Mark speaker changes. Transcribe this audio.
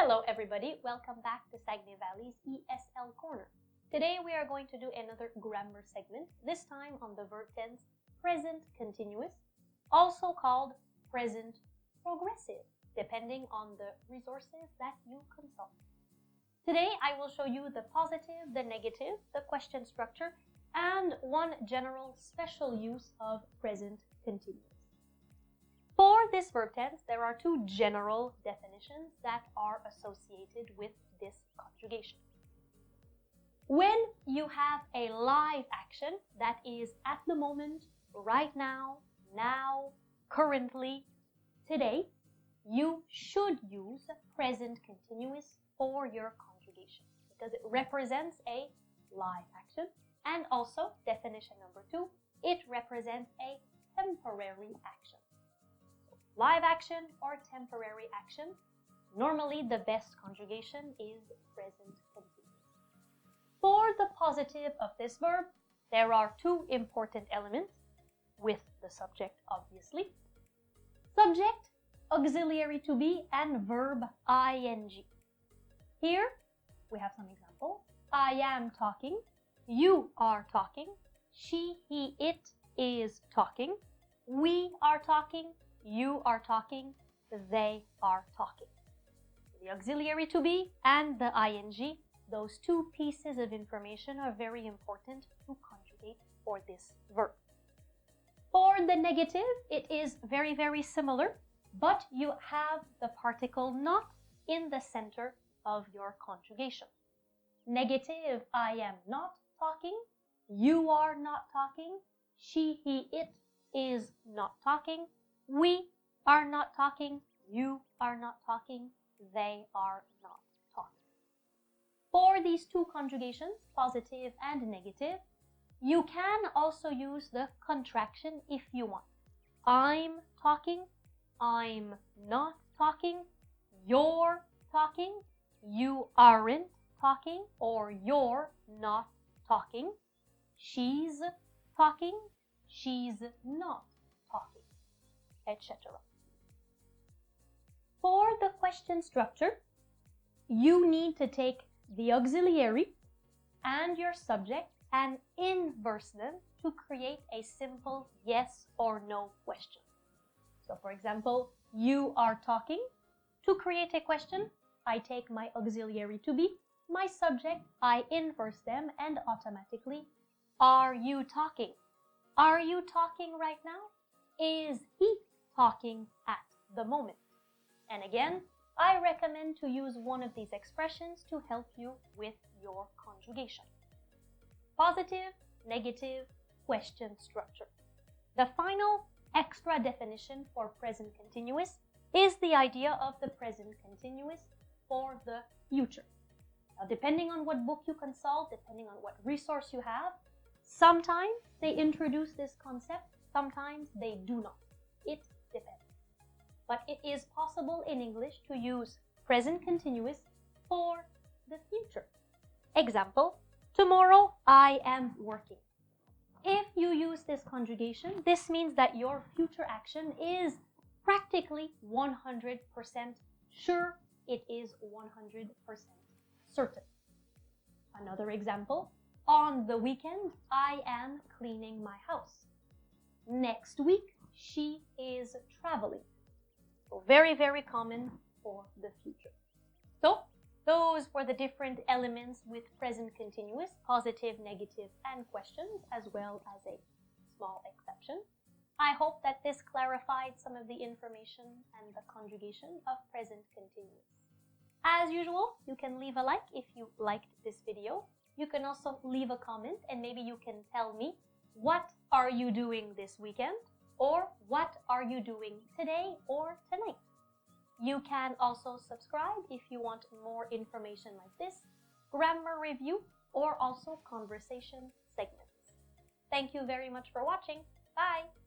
Speaker 1: Hello everybody, welcome back to Saguenay Valley's ESL Corner. Today we are going to do another grammar segment, this time on the verb tense present continuous, also called present progressive, depending on the resources that you consult. Today I will show you the positive, the negative, the question structure, and one general special use of present continuous. For this verb tense, there are two general definitions that are associated with this conjugation. When you have a live action that is at the moment, right now, currently, today, you should use present continuous for your conjugation because it represents a live action, and also, definition number 2, it represents a temporary action. Live action or temporary action, normally the best conjugation is present continuous. For the positive of this verb, there are two important elements with the subject, obviously. Subject, auxiliary to be, and verb ing. Here, we have some examples. I am talking, you are talking, she, he, it is talking, we are talking, you are talking, they are talking. The auxiliary to be and the ing, those two pieces of information are very important to conjugate for this verb. For the negative, it is very similar, but you have the particle not in the center of your conjugation. Negative, I am not talking, you are not talking, she, he, it is not talking, we are not talking, you are not talking, they are not talking. For these two conjugations, positive and negative, you can also use the contraction if you want. I'm talking, I'm not talking, you're talking, you aren't talking, or you're not talking, she's talking, she's not talking, etc. For the question structure, you need to take the auxiliary and your subject and inverse them to create a simple yes or no question. So for example, you are talking. To create a question, I take my auxiliary to be, my subject, I inverse them, and automatically, are you talking? Are you talking right now? Is he talking at the moment? And again, I recommend to use one of these expressions to help you with your conjugation. Positive, negative, question structure. The final extra definition for present continuous is the idea of the present continuous for the future. Now, depending on what book you consult, depending on what resource you have, sometimes they introduce this concept, sometimes they do not. It depends. But it is possible in English to use present continuous for the future. Example, tomorrow I am working. If you use this conjugation, this means that your future action is practically 100% sure, it is 100% certain. Another example, on the weekend, I am cleaning my house. Next week, she is traveling. So very common for the future. So those were the different elements with present continuous, positive, negative, and questions, as well as a small exception. I hope that this clarified some of the information and the conjugation of present continuous. As usual, you can leave a like if you liked this video. You can also leave a comment and maybe you can tell me, what are you doing this weekend? Or what are you doing today or tonight? You can also subscribe if you want more information like this, grammar review, or also conversation segments. Thank you very much for watching. Bye!